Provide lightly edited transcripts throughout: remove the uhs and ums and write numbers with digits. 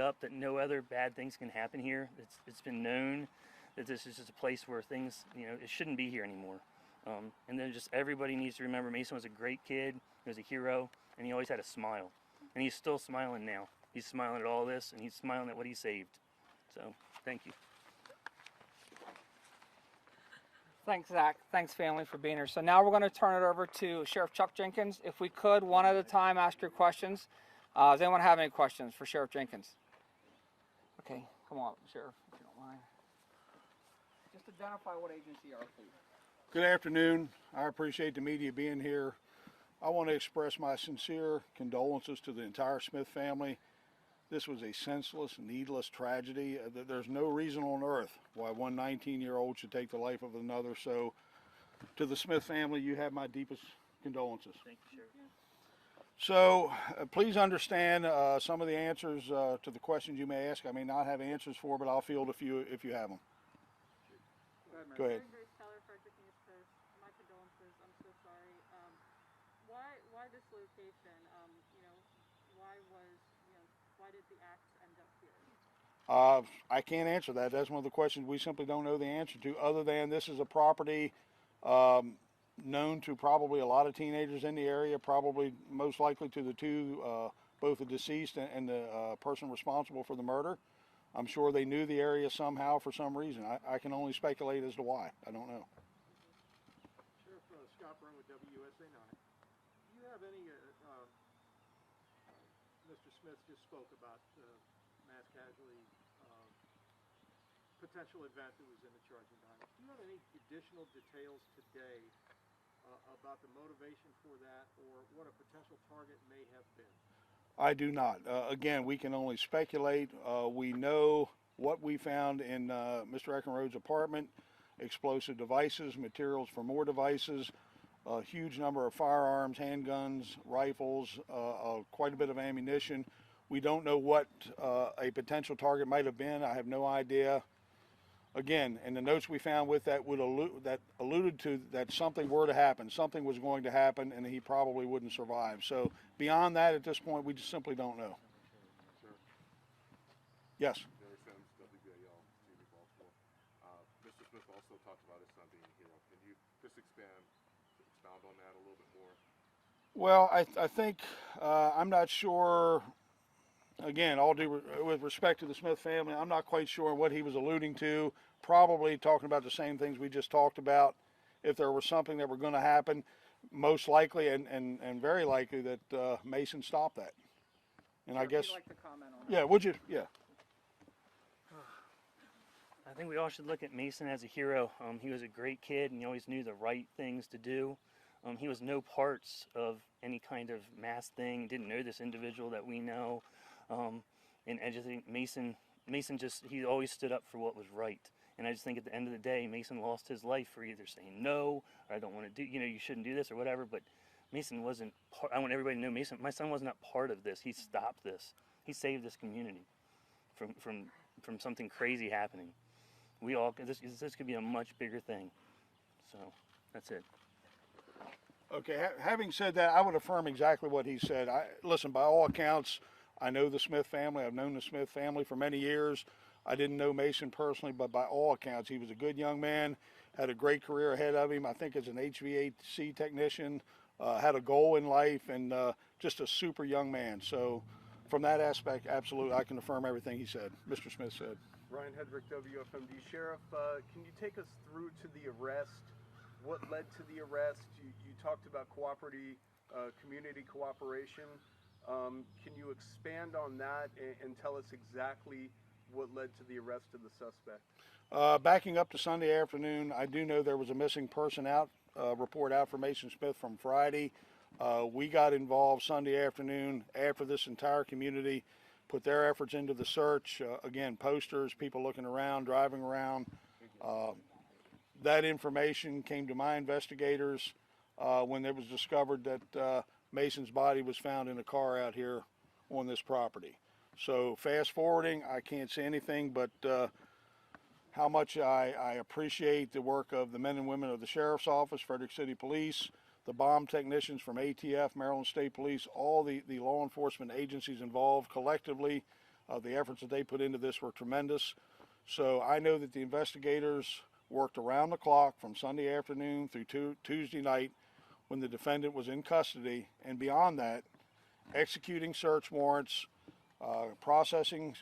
up that no other bad things can happen here. It's been known that this is just a place where things, it shouldn't be here anymore. And then just everybody needs to remember Mason was a great kid, he was a hero, and he always had a smile. And he's still smiling now. He's smiling at all this, and he's smiling at what he saved. So, thank you. Thanks, Zach. Thanks, family, for being here. So now we're going to turn it over to Sheriff Chuck Jenkins. If we could, one at a time, ask your questions. Does anyone have any questions for Sheriff Jenkins? Okay, come on, Sheriff, if you don't mind. Just identify what agency you are, please. Good afternoon. I appreciate the media being here. I want to express my sincere condolences to the entire Smith family. This was a senseless, needless tragedy. There's no reason on earth why one 19-year-old should take the life of another. So, to the Smith family, you have my deepest condolences. Thank you, Sheriff. So, please understand some of the answers to the questions you may ask. I may not have answers for, but I'll field a few if you have them. Go ahead. My condolences. I'm so sorry. Why this location? Why did the axe end up here? I can't answer that. That's one of the questions we simply don't know the answer to, other than this is a property known to probably a lot of teenagers in the area, probably most likely to the two, both the deceased and the person responsible for the murder. I'm sure they knew the area somehow for some reason. I can only speculate as to why. I don't know. Sheriff Scott Brown with WSA 9. Do you have any, Mr. Smith just spoke about mass casualty potential event that was in the charging document. Do you have any additional details today about the motivation for that or what a potential target may have been? I do not. Again, we can only speculate. We know what we found in Mr. Eckenrode's apartment: explosive devices, materials for more devices, a huge number of firearms, handguns, rifles, quite a bit of ammunition. We don't know what a potential target might have been. I have no idea. Again, in the notes we found with that alluded to that something were to happen, something was going to happen, and he probably wouldn't survive. So beyond that, at this point, we just simply don't know. Sir. Yes. Mr. Smith also talked about his son being a hero. Can you just expound on that a little bit more? Well, I think I'm not sure. Again, with respect to the Smith family, I'm not quite sure what he was alluding to. Probably talking about the same things we just talked about. If there was something that were going to happen, most likely and very likely that Mason stopped that. And I guess. Would you like to comment on that? Yeah. Would you? Yeah. I think we all should look at Mason as a hero. He was a great kid, and he always knew the right things to do. He was no parts of any kind of mass thing. Didn't know this individual that we know. And I just think Mason he always stood up for what was right. And I just think at the end of the day, Mason lost his life for either saying no, or I don't want to do, you shouldn't do this or whatever. But Mason wasn't part. I want everybody to know my son was not part of this. He stopped this. He saved this community from something crazy happening. This could be a much bigger thing. So that's it. Okay. Having said that, I would affirm exactly what he said. Listen, by all accounts, I know the Smith family. I've known the Smith family for many years. I didn't know Mason personally, but by all accounts, he was a good young man, had a great career ahead of him. I think as an HVAC technician, had a goal in life, and just a super young man. So from that aspect, absolutely, I can affirm everything he said, Mr. Smith said. Ryan Hedrick, WFMD. Sheriff, can you take us through to the arrest? What led to the arrest? You talked about community cooperation. Can you expand on that and tell us exactly what led to the arrest of the suspect? Backing up to Sunday afternoon, I do know there was a missing person report out for Mason Smith from Friday. We got involved Sunday afternoon after this entire community put their efforts into the search. Again, posters, people looking around, driving around. That information came to my investigators when it was discovered that Mason's body was found in a car out here on this property. So fast forwarding, I can't say anything but how much I appreciate the work of the men and women of the Sheriff's Office, Frederick City Police, the bomb technicians from ATF, Maryland State Police, all the law enforcement agencies involved collectively. The efforts that they put into this were tremendous. So I know that the investigators worked around the clock from Sunday afternoon through Tuesday night when the defendant was in custody, and beyond that, executing search warrants, processing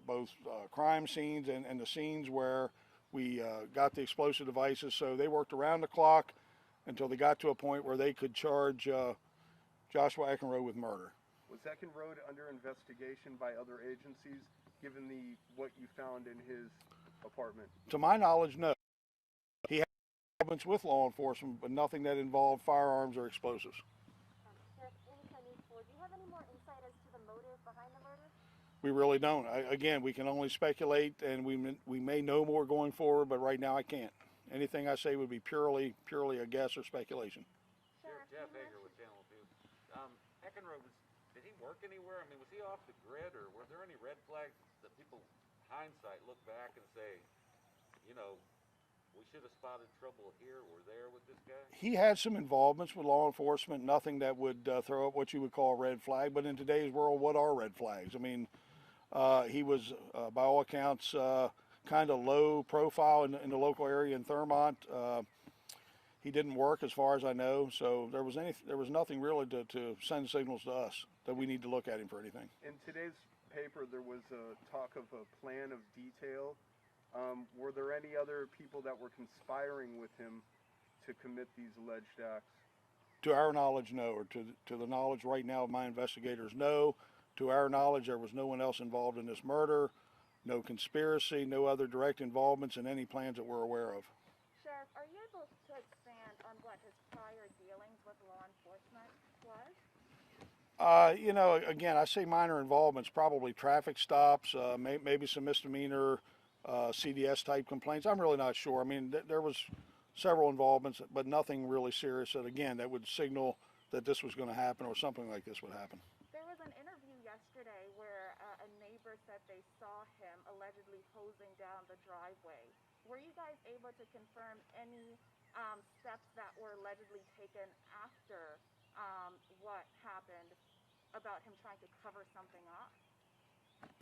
both crime scenes and the scenes where we got the explosive devices. So they worked around the clock until they got to a point where they could charge Joshua Eckenrode with murder. Was Eckenrode under investigation by other agencies, given what you found in his apartment? To my knowledge, no. He had involvements with law enforcement, but nothing that involved firearms or explosives. Sheriff, do you have any more insight as to the motive behind the murder? We really don't. Again, we can only speculate, and we may know more going forward, but right now I can't. Anything I say would be purely a guess or speculation. Sheriff, Jeff Hager with Channel 2. Eckenrode, did he work anywhere? I mean, was he off the grid, or were there any red flags that people, hindsight, look back and say, you know, we should have spotted trouble here or there with this guy? He had some involvements with law enforcement, nothing that would throw up what you would call a red flag, but in today's world, what are red flags? I mean, he was, by all accounts, kind of low profile in the local area in Thurmont. He didn't work as far as I know, so there was nothing really to send signals to us that we need to look at him for anything. In today's paper, there was a talk of a plan of detail. Were there any other people that were conspiring with him to commit these alleged acts? To our knowledge, no, or to the knowledge right now of my investigators, no. To our knowledge, there was no one else involved in this murder, no conspiracy, no other direct involvements in any plans that we're aware of. Sheriff, are you able to expand on what his prior dealings with law enforcement was? You know, again, I say minor involvements, probably traffic stops, maybe some misdemeanor CDS type complaints. I'm really not sure. I mean, there was several involvements, but nothing really serious that, again, that would signal that this was going to happen or something like this would happen. There was an interview yesterday where a neighbor said they saw him allegedly hosing down the driveway. Were you guys able to confirm any steps that were allegedly taken after what happened about him trying to cover something up?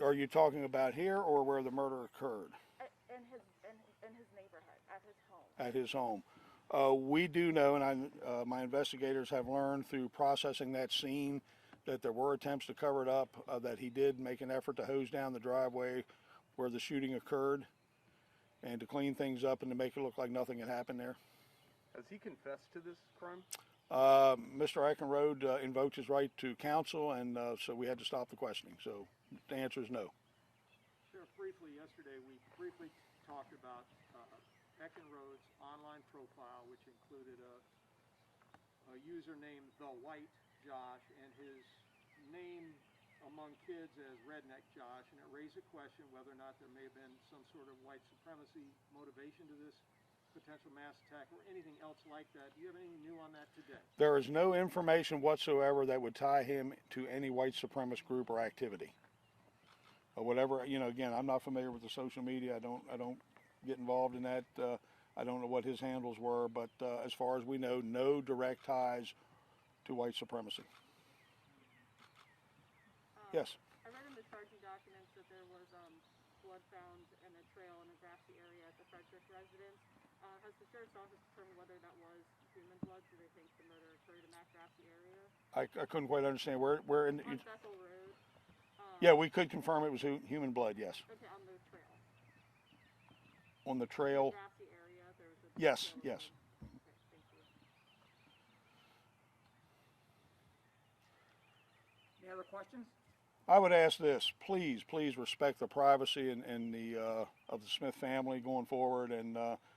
Are you talking about here or where the murder occurred? In his neighborhood, at his home. At his home. We do know, and my investigators have learned through processing that scene, that there were attempts to cover it up, that he did make an effort to hose down the driveway where the shooting occurred and to clean things up and to make it look like nothing had happened there. Has he confessed to this crime? Mr. Eckenrode invoked his right to counsel, and so we had to stop the questioning. So the answer is no. Sheriff, briefly, yesterday we briefly talked about Eckenrode's online profile, which included a user named The White Josh and his name among kids as Redneck Josh, and it raised a question whether or not there may have been some sort of white supremacy motivation to this potential mass attack or anything else like that. Do you have anything new on that today? There is no information whatsoever that would tie him to any white supremacist group or activity. Or whatever, you know, again, I'm not familiar with the social media. I don't get involved in that. I don't know what his handles were, but as far as we know, no direct ties to white supremacy. Yes. I read in the charging documents that there was blood found in a trail in a grassy area at the Frederick residence. Has the sheriff's office determined whether that was human blood? Do they think the murder occurred in that grassy area? I couldn't quite understand where in. On Bethel Road. Yeah, we could confirm it was human blood. Yes. Okay, on the trail. On the trail. Grassy area. There was a Yes. trail. Yes. Okay, thank you. Any other questions? I would ask this: please respect the privacy and the of the Smith family going forward, and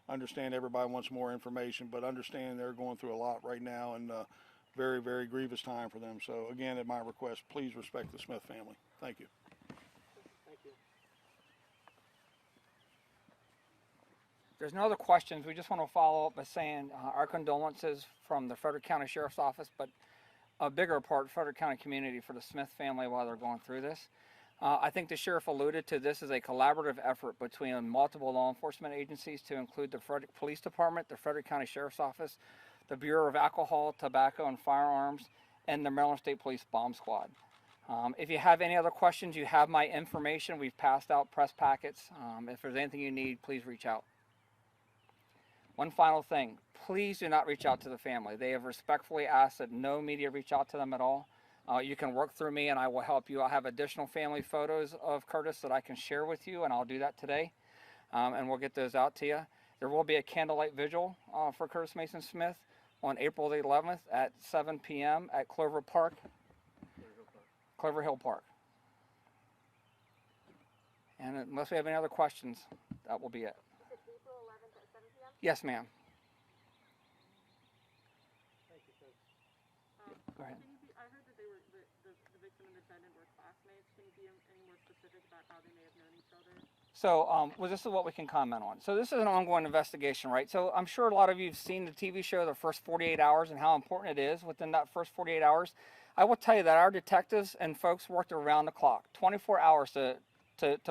understand everybody wants more information, but understand they're going through a lot right now, and very, very grievous time for them. So again, at my request, please respect the Smith family. Thank you. Thank you. There's no other questions. We just want to follow up by saying our condolences from the Frederick County Sheriff's Office, but a bigger part, Frederick County community, for the Smith family while they're going through this. I think the sheriff alluded to this as a collaborative effort between multiple law enforcement agencies to include the Frederick Police Department, the Frederick County Sheriff's Office, the Bureau of Alcohol, Tobacco, and Firearms, and the Maryland State Police Bomb Squad. If you have any other questions, you have my information. We've passed out press packets. If there's anything you need, please reach out. One final thing, please do not reach out to the family. They have respectfully asked that no media reach out to them at all. You can work through me and I will help you. I'll have additional family photos of Curtis that I can share with you, and I'll do that today. And we'll get those out to you. There will be a candlelight vigil for Curtis Mason Smith on April the 11th at 7 p.m. at Clover Hill Park. And unless we have any other questions, that will be it. April 11th at 7 p.m.? Yes, ma'am. Thank you, Coach. Go ahead. I heard that they were the victim and defendant were classmates. Can you be any more specific about how they may have known each other? So, well, this is what we can comment on. So this is an ongoing investigation, right? So I'm sure a lot of you have seen the TV show, The First 48 Hours, and how important it is within that first 48 hours. I will tell you that our detectives and folks worked around the clock, 24 hours to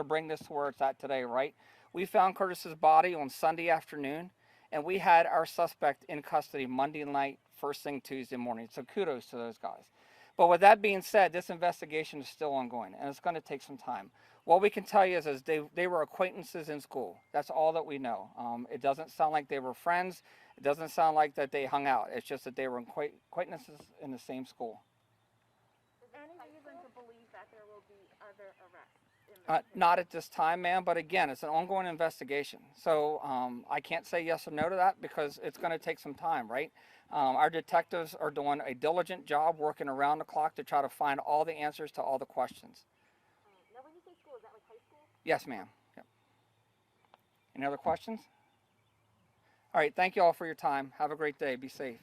bring this to where it's at today, right? We found Curtis's body on Sunday afternoon, and we had our suspect in custody Monday night, first thing Tuesday morning. So kudos to those guys. But with that being said, this investigation is still ongoing, and it's going to take some time. What we can tell you is they were acquaintances in school. That's all that we know. It doesn't sound like they were friends. It doesn't sound like that they hung out. It's just that they were acquaintances in the same school. Any reason to believe that there will be other arrests? Not at this time, ma'am, but again, it's an ongoing investigation. So I can't say yes or no to that because it's going to take some time, right? Our detectives are doing a diligent job working around the clock to try to find all the answers to all the questions. Now, when you say school, is that like high school? Yes, ma'am. Yep. Any other questions? All right, thank you all for your time. Have a great day. Be safe.